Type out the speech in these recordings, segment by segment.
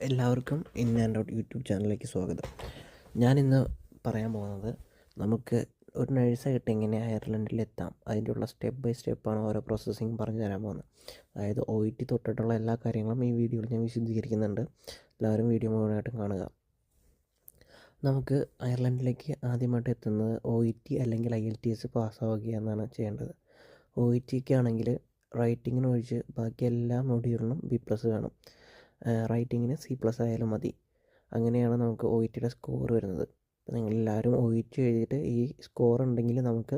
എല്ലാവർക്കും in and out YouTube ചാനലിലേക്ക് സ്വാഗതം. ഞാനിന്ന് പറയാൻ പോകുന്നത് നമുക്ക് ഒരു നഴ്സായിട്ട് എങ്ങനെ അയർലൻഡിലെത്താം, അതിൻ്റെ ഉള്ള സ്റ്റെപ്പ് ബൈ സ്റ്റെപ്പാണ് ഓരോ പ്രോസസ്സിങ് പറഞ്ഞു തരാൻ പോകുന്നത്. അതായത് OET തൊട്ടിട്ടുള്ള എല്ലാ കാര്യങ്ങളും ഈ വീഡിയോയിൽ ഞാൻ വിശദീകരിക്കുന്നുണ്ട്. എല്ലാവരും വീഡിയോ മുഴുവനായിട്ടും കാണുക. നമുക്ക് അയർലൻഡിലേക്ക് ആദ്യമായിട്ട് എത്തുന്നത് OET അല്ലെങ്കിൽ IELTS പാസ്സാവുക എന്നാണ് ചെയ്യേണ്ടത്. OETക്ക് ആണെങ്കിൽ റൈറ്റിങ്ങിനൊഴിച്ച് ബാക്കി എല്ലാ മൊഡ്യൂളിനും B+ വേണം. റൈറ്റിങ്ങിന് C+ ആയാലും മതി. അങ്ങനെയാണ് നമുക്ക് OETയുടെ സ്കോർ വരുന്നത്. അപ്പോൾ നിങ്ങളെല്ലാവരും OET എഴുതിയിട്ട് ഈ സ്കോർ ഉണ്ടെങ്കിൽ നമുക്ക്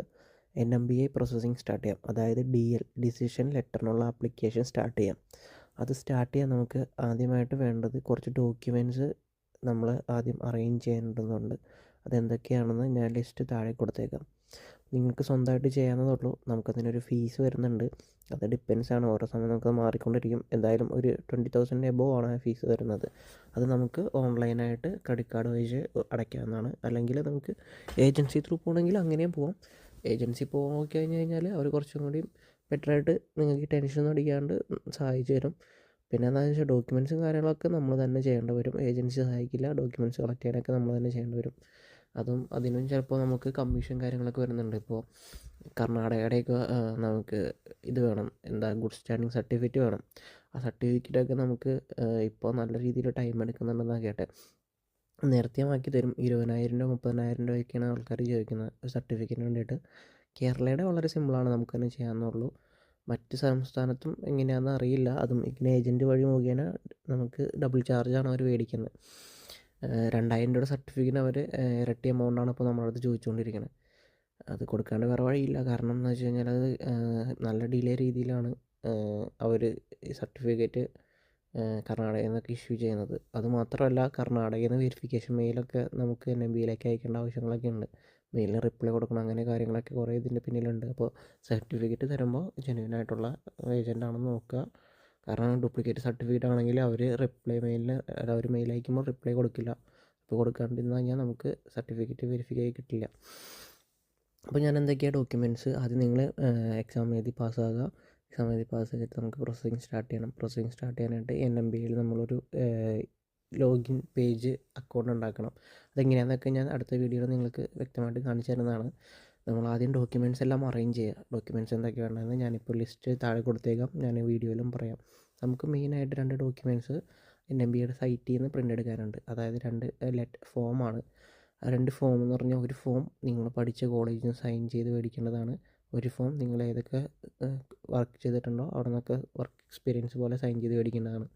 NMBI പ്രോസസ്സിങ് സ്റ്റാർട്ട് ചെയ്യാം. അതായത് DL ഡിസിഷൻ ലെറ്ററിനുള്ള ആപ്ലിക്കേഷൻ സ്റ്റാർട്ട് ചെയ്യാം. അത് സ്റ്റാർട്ട് ചെയ്യാൻ നമുക്ക് ആദ്യമായിട്ട് വേണ്ടത് കുറച്ച് ഡോക്യുമെൻറ്റ്സ് നമ്മൾ ആദ്യം അറേഞ്ച് ചെയ്യേണ്ടതുണ്ട്. അതെന്തൊക്കെയാണെന്ന് ഞാൻ ലിസ്റ്റ് താഴെ കൊടുത്തേക്കാം. നിങ്ങൾക്ക് സ്വന്തമായിട്ട് ചെയ്യാവുന്നതുള്ളൂ. നമുക്കതിനൊരു ഫീസ് വരുന്നുണ്ട്. അത് ഡിപ്പെൻസ് ആണ്, ഓരോ സമയം നമുക്ക് മാറിക്കൊണ്ടിരിക്കും. എന്തായാലും ഒരു 20,000 എബോവ് ആണ് ആ ഫീസ് വരുന്നത്. അത് നമുക്ക് ഓൺലൈനായിട്ട് ക്രെഡിറ്റ് കാർഡ് വഴി അടയ്ക്കാവുന്നതാണ്. അല്ലെങ്കിൽ നമുക്ക് ഏജൻസി ത്രൂ പോകണമെങ്കിൽ അങ്ങനെയും പോകാം. ഏജൻസി പോയി കഴിഞ്ഞ് കഴിഞ്ഞാൽ അവർ കുറച്ചും കൂടി ബെറ്ററായിട്ട് നിങ്ങൾക്ക് ടെൻഷനൊന്നും അടിക്കാണ്ട് സഹായിച്ചു തരും. പിന്നെ എന്താണെന്ന് വെച്ചാൽ ഡോക്യുമെൻറ്റ്സും കാര്യങ്ങളൊക്കെ നമ്മൾ തന്നെ ചെയ്യേണ്ടി വരും. ഏജൻസി സഹായിക്കില്ല. ഡോക്യുമെൻറ്റ്സ് കളക്ട് ചെയ്യാനൊക്കെ നമ്മൾ തന്നെ ചെയ്യേണ്ടി വരും. അതിനും ചിലപ്പോൾ നമുക്ക് കമ്മീഷൻ കാര്യങ്ങളൊക്കെ വരുന്നുണ്ട്. ഇപ്പോൾ കർണാടകയുടെയൊക്കെ നമുക്ക് ഇത് വേണം, ഗുഡ് സ്റ്റാൻഡിങ് സർട്ടിഫിക്കറ്റ് വേണം. ആ സർട്ടിഫിക്കറ്റൊക്കെ നമുക്ക് ഇപ്പോൾ നല്ല രീതിയിൽ ടൈം എടുക്കുന്നുണ്ടെന്നാണ് കേട്ടത്. നേരത്തെ ആക്കി തരും. 20,000 രൂപ 30,000 രൂപയൊക്കെയാണ് ആൾക്കാർ ചോദിക്കുന്നത് സർട്ടിഫിക്കറ്റിന് വേണ്ടിയിട്ട്. കേരളയുടെ വളരെ സിമ്പിളാണ്, നമുക്ക് തന്നെ ചെയ്യാവുന്നുള്ളൂ. മറ്റ് സംസ്ഥാനത്തും എങ്ങനെയാണെന്ന് അറിയില്ല. അതും ഇങ്ങനെ ഏജൻറ്റ് വഴി മുഖേന നമുക്ക് ഡബിൾ ചാർജാണ് അവർ മേടിക്കുന്നത്. 2,000 രൂപയുടെ സർട്ടിഫിക്കറ്റിന് അവർ ഇരട്ടി എമൗണ്ടാണ് ഇപ്പോൾ നമ്മുടെ അടുത്ത് ചോദിച്ചുകൊണ്ടിരിക്കുന്നത്. അത് കൊടുക്കാണ്ട് വേറെ വഴിയില്ല. കാരണം എന്ന് വെച്ച് കഴിഞ്ഞാൽ അത് നല്ല ഡിലേ രീതിയിലാണ് അവർ ഈ സർട്ടിഫിക്കറ്റ് കർണാടകയിൽ നിന്നൊക്കെ ഇഷ്യൂ ചെയ്യുന്നത്. അതുമാത്രമല്ല, കർണാടകയിൽ നിന്ന് വെരിഫിക്കേഷൻ മെയിലൊക്കെ നമുക്ക് NMBയിലേക്ക് അയക്കേണ്ട ആവശ്യങ്ങളൊക്കെ ഉണ്ട്. മെയിലിന് റിപ്ലൈ കൊടുക്കണം, അങ്ങനെ കാര്യങ്ങളൊക്കെ കുറേ ഇതിൻ്റെ പിന്നിലുണ്ട്. അപ്പോൾ സർട്ടിഫിക്കറ്റ് തരുമ്പോൾ ജെന്യുവിനായിട്ടുള്ള ഏജൻ്റാണെന്ന് നോക്കുക. കാരണം ഡ്യൂപ്ലിക്കേറ്റ് സർട്ടിഫിക്കറ്റ് ആണെങ്കിൽ അവർ അവർ മെയിൽ അയക്കുമ്പോൾ റിപ്ലൈ കൊടുക്കില്ല. അപ്പോൾ കൊടുക്കാണ്ടിരുന്ന് കഴിഞ്ഞാൽ നമുക്ക് സർട്ടിഫിക്കറ്റ് വെരിഫൈ ആയി കിട്ടില്ല. അപ്പോൾ ഞാൻ എന്തൊക്കെയാണ് ഡോക്യുമെൻറ്റ്സ്, ആദ്യം നിങ്ങൾ എക്സാം എഴുതി പാസ്സാകുക. എക്സാം എഴുതി പാസ് ചെയ്തിട്ട് നമുക്ക് പ്രോസസ്സിങ് സ്റ്റാർട്ട് ചെയ്യണം. പ്രോസസ്സിങ് സ്റ്റാർട്ട് ചെയ്യാനായിട്ട് NMBയിൽ നമ്മളൊരു ലോഗിൻ പേജ് അക്കൗണ്ട് ഉണ്ടാക്കണം. അതെങ്ങനെയാണെന്നൊക്കെ ഞാൻ അടുത്ത വീഡിയോയിൽ നിങ്ങൾക്ക് വ്യക്തമായിട്ട് കാണിച്ചു തരുന്നതാണ്. നമ്മൾ ആദ്യം ഡോക്യുമെൻറ്റ്സ് എല്ലാം അറേഞ്ച് ചെയ്യുക. ഡോക്യുമെൻറ്റ്സ് എന്തൊക്കെ വേണ്ടതെന്ന് ഞാനിപ്പോൾ ലിസ്റ്റ് താഴെ കൊടുത്തേക്കാം, ഞാൻ വീഡിയോയിലും പറയാം. നമുക്ക് മെയിനായിട്ട് 2 ഡോക്യുമെൻറ്റ്സ് NMBയുടെ സൈറ്റിൽ നിന്ന് പ്രിൻ്റ് എടുക്കാനുണ്ട്. അതായത് 2 ഫോമാണ്. ആ 2 ഫോം എന്ന് പറഞ്ഞാൽ, ഒരു ഫോം നിങ്ങൾ പഠിച്ച കോളേജിൽ നിന്ന് സൈൻ ചെയ്ത് മേടിക്കേണ്ടതാണ്. ഒരു ഫോം നിങ്ങൾ ഏതൊക്കെ വർക്ക് ചെയ്തിട്ടുണ്ടോ അവിടെ നിന്നൊക്കെ വർക്ക് എക്സ്പീരിയൻസ് പോലെ സൈൻ ചെയ്ത് മേടിക്കേണ്ടതാണ്.